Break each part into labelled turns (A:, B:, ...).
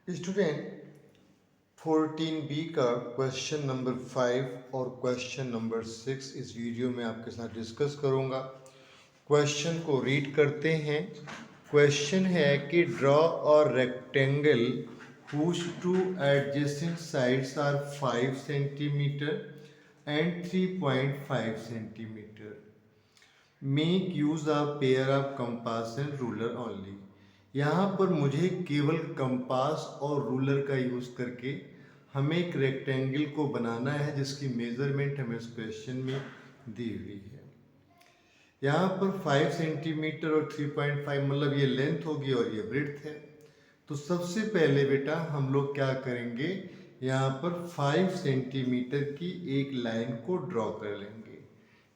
A: Student 14B का question number 5 और question number 6 इस वीडियो में आपके साथ डिस्कस करूंगा। क्वेश्चन को रीड करते हैं। क्वेश्चन है कि ड्रॉ और rectangle whose two adjacent sides are 5 centimeter and 3.5 centimeter. Make use of pair of compass and ruler only. यहाँ पर मुझे केवल कंपास और रूलर का यूज करके हमें एक रेक्टेंगल को बनाना है जिसकी मेजरमेंट हमें इस क्वेश्चन में दी हुई है। यहाँ पर 5 सेंटीमीटर और 3.5 मतलब ये लेंथ होगी और ये ब्रेड्थ है। तो सबसे पहले बेटा हम लोग क्या करेंगे, यहाँ पर 5 सेंटीमीटर की एक लाइन को ड्रॉ कर लेंगे।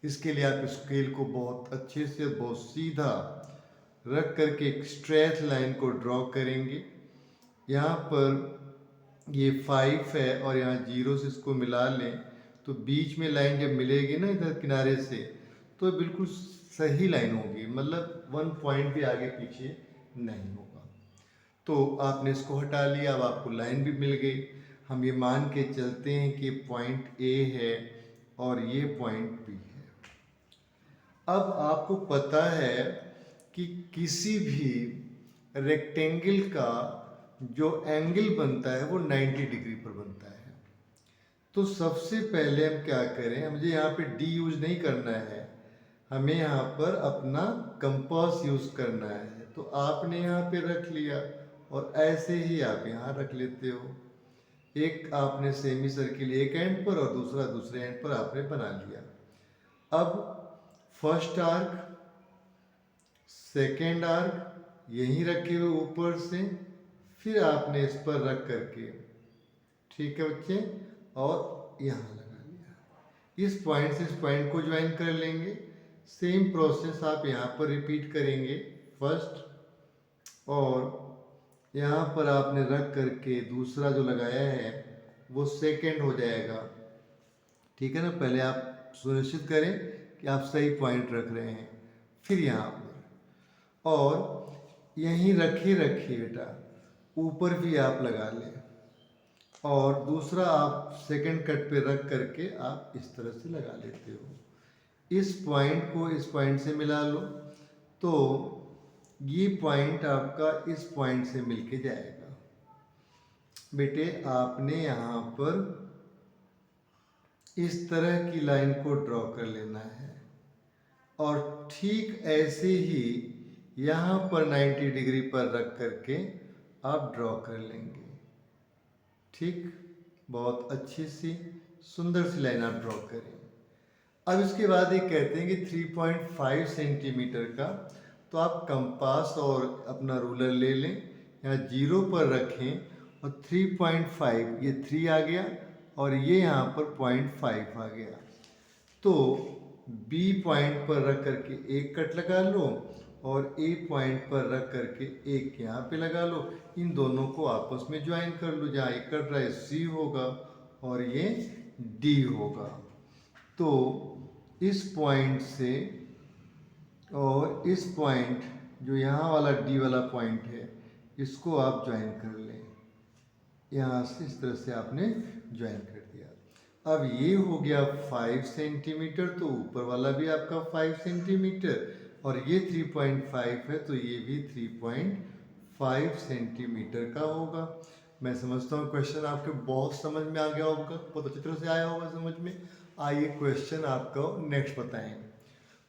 A: इसके लिए आप स्केल को बहुत अच्छे से बहुत सीधा रख करके एक स्ट्रेट लाइन को ड्रॉ करेंगे। यहाँ पर ये 5 है और यहाँ 0 से इसको मिला लें तो बीच में लाइन जब मिलेगी ना इधर किनारे से तो बिल्कुल सही लाइन होगी, मतलब 1 पॉइंट भी आगे पीछे नहीं होगा। तो आपने इसको हटा लिया, अब आपको लाइन भी मिल गई। हम ये मान के चलते हैं कि पॉइंट ए है और ये पॉइंट बी है। अब आपको पता है कि किसी भी रेक्टेंगल का जो एंगल बनता है वो 90 डिग्री पर बनता है। तो सबसे पहले हम क्या करें, मुझे यहाँ पे डी यूज नहीं करना है, हमें यहाँ पर अपना कंपास यूज करना है। तो आपने यहाँ पे रख लिया और ऐसे ही आप यहाँ रख लेते हो। एक आपने सेमी सर्किल एक एंड पर और दूसरा दूसरे एंड पर आपने बना लिया। अब फर्स्ट आर्क सेकेंड आर्क यहीं रखे हुए ऊपर से, फिर आपने इस पर रख करके, ठीक है बच्चे, और यहाँ लगा लिया। इस पॉइंट से इस पॉइंट को ज्वाइन कर लेंगे। सेम प्रोसेस आप यहाँ पर रिपीट करेंगे। फर्स्ट और यहाँ पर आपने रख करके दूसरा जो लगाया है वो सेकेंड हो जाएगा। ठीक है ना, पहले आप सुनिश्चित करें कि आप सही पॉइंट रख रहे हैं। फिर यहाँ पर और यहीं रखिए बेटा, ऊपर भी आप लगा लें और दूसरा आप सेकंड कट पे रख करके आप इस तरह से लगा लेते हो। इस पॉइंट को इस पॉइंट से मिला लो तो ये पॉइंट आपका इस पॉइंट से मिलके जाएगा। बेटे आपने यहाँ पर इस तरह की लाइन को ड्रॉ कर लेना है और ठीक ऐसे ही यहाँ पर 90 डिग्री पर रख करके आप ड्रॉ कर लेंगे। ठीक, बहुत अच्छी सी सुंदर सी लाइन आप ड्रॉ करें। अब इसके बाद ये कहते हैं कि 3.5 सेंटीमीटर का, तो आप कंपास और अपना रूलर ले लें, यहाँ 0 पर रखें और 3.5 ये 3 आ गया और ये यहाँ पर 0.5 आ गया। तो बी पॉइंट पर रख करके एक कट लगा लो और ए पॉइंट पर रख करके एक यहाँ पे लगा लो। इन दोनों को आपस में ज्वाइन कर लो। जहाँ एक कट रहा है सी होगा और ये डी होगा। तो इस पॉइंट से और इस पॉइंट जो यहाँ वाला डी वाला पॉइंट है इसको आप ज्वाइन कर लें। यहाँ से इस तरह से आपने ज्वाइन कर दिया। अब ये हो गया 5 सेंटीमीटर, तो ऊपर वाला भी आपका 5 सेंटीमीटर और ये 3.5 है तो ये भी 3.5 सेंटीमीटर का होगा। मैं समझता हूँ क्वेश्चन आपके बहुत समझ में आ गया होगा, बहुत अच्छी तरह से आया होगा समझ में। आइए क्वेश्चन आपको नेक्स्ट बताएं।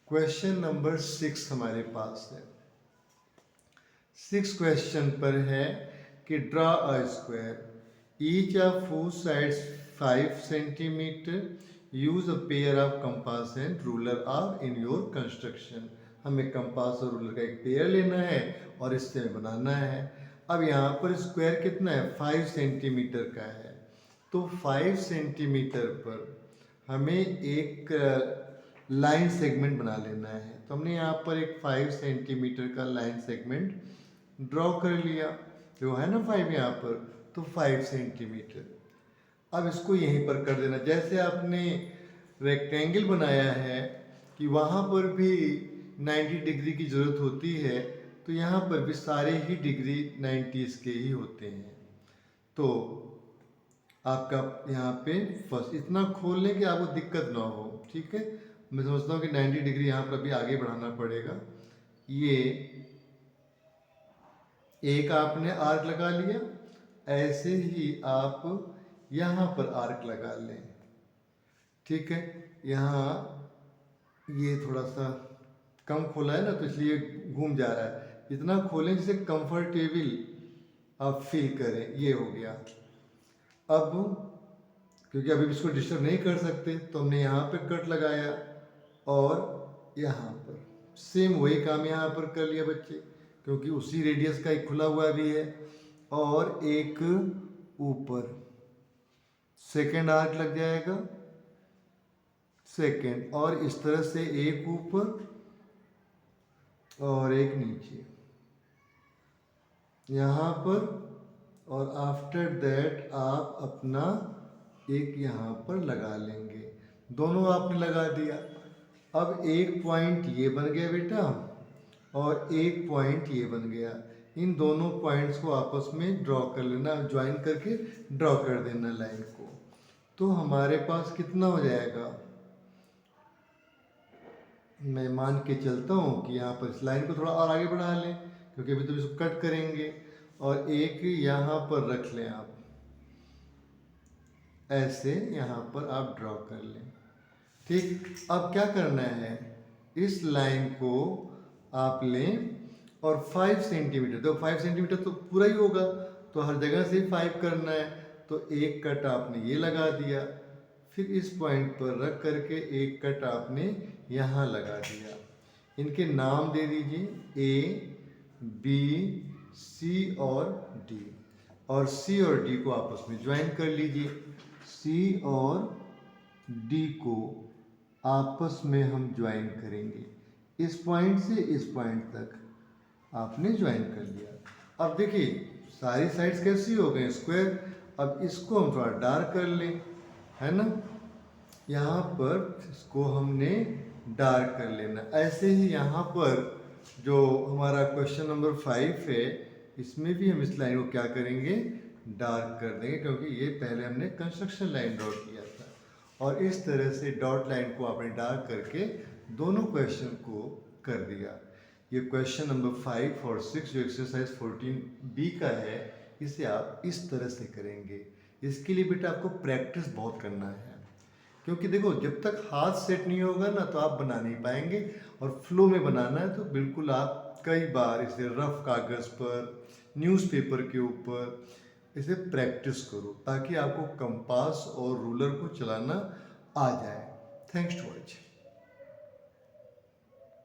A: क्वेश्चन नंबर 6 हमारे पास है। 6 क्वेश्चन पर है कि draw a square each of whose sides 5 centimeter, use a pair of compass and ruler are in your construction। हमें कंपास और रूलर का एक पेयर लेना है और इससे बनाना है। अब यहाँ पर स्क्वायर कितना है, 5 सेंटीमीटर का है। तो 5 सेंटीमीटर पर हमें एक लाइन सेगमेंट बना लेना है। तो हमने यहाँ पर एक 5 सेंटीमीटर का लाइन सेगमेंट ड्रॉ कर लिया, जो है ना 5 यहाँ पर, तो 5 सेंटीमीटर। अब इसको यहीं पर कर देना। जैसे आपने रेक्टेंगल बनाया है कि वहाँ पर भी 90 डिग्री की ज़रूरत होती है, तो यहाँ पर भी सारे ही डिग्री 90 के ही होते हैं। तो आपका यहाँ पे फर्स्ट इतना खोल लें कि आपको दिक्कत ना हो, ठीक है। मैं समझता हूँ कि 90 डिग्री यहाँ पर अभी आगे बढ़ाना पड़ेगा। ये एक आपने आर्क लगा लिया, ऐसे ही आप यहाँ पर आर्क लगा लें, ठीक है। यहाँ ये थोड़ा सा कम खोला है ना, तो इसलिए घूम जा रहा है। इतना खोलें जिसे कंफर्टेबल आप फील करें, ये हो गया। अब क्योंकि अभी इसको डिस्टर्ब नहीं कर सकते तो हमने यहाँ पे कट लगाया और यहाँ पर सेम वही काम यहाँ पर कर लिया बच्चे, क्योंकि उसी रेडियस का एक खुला हुआ भी है। और एक ऊपर सेकेंड आर्क लग जाएगा, सेकेंड, और इस तरह से एक ऊपर और एक नीचे यहाँ पर। और आफ्टर दैट आप अपना एक यहाँ पर लगा लेंगे। दोनों आपने लगा दिया। अब एक पॉइंट ये बन गया बेटा और एक पॉइंट ये बन गया। इन दोनों पॉइंट्स को आपस में ड्रॉ कर लेना, ज्वाइन करके ड्रॉ कर देना लाइन को। तो हमारे पास कितना हो जाएगा, मैं मान के चलता हूँ कि यहाँ पर इस लाइन को थोड़ा और आगे बढ़ा लें, क्योंकि अभी तो इसको कट करेंगे। और एक यहाँ पर रख लें आप, ऐसे यहाँ पर आप ड्रॉ कर लें, ठीक। अब क्या करना है, इस लाइन को आप लें और 5 सेंटीमीटर, तो 5 सेंटीमीटर तो पूरा ही होगा, तो हर जगह से 5 करना है। तो एक कट आपने ये लगा दिया, फिर इस पॉइंट पर रख करके एक कट आपने यहाँ लगा दिया। इनके नाम दे दीजिए ए, बी, सी और डी। और सी और डी को आपस में ज्वाइन कर लीजिए। सी और डी को आपस में हम ज्वाइन करेंगे, इस पॉइंट से इस पॉइंट तक आपने ज्वाइन कर लिया। अब देखिए सारी साइड्स कैसी हो गई, स्क्वायर। अब इसको हम थोड़ा डार्क कर लें, है ना। यहाँ पर इसको हमने डार्क कर लेना। ऐसे ही यहाँ पर जो हमारा क्वेश्चन नंबर 5 है, इसमें भी हम इस लाइन को क्या करेंगे, डार्क कर देंगे, क्योंकि ये पहले हमने कंस्ट्रक्शन लाइन ड्रॉ किया था। और इस तरह से डॉट लाइन को आपने डार्क करके दोनों क्वेश्चन को कर दिया। ये क्वेश्चन नंबर 5 और 6 जो एक्सरसाइज 14B का है, इसे आप इस तरह से करेंगे। इसके लिए बेटा आपको प्रैक्टिस बहुत करना है, क्योंकि देखो जब तक हाथ सेट नहीं होगा ना तो आप बना नहीं पाएंगे। और फ्लो में बनाना है तो बिल्कुल आप कई बार इसे रफ कागज़ पर, न्यूज़पेपर के ऊपर इसे प्रैक्टिस करो, ताकि आपको कंपास और रूलर को चलाना आ जाए। Thanks to watch.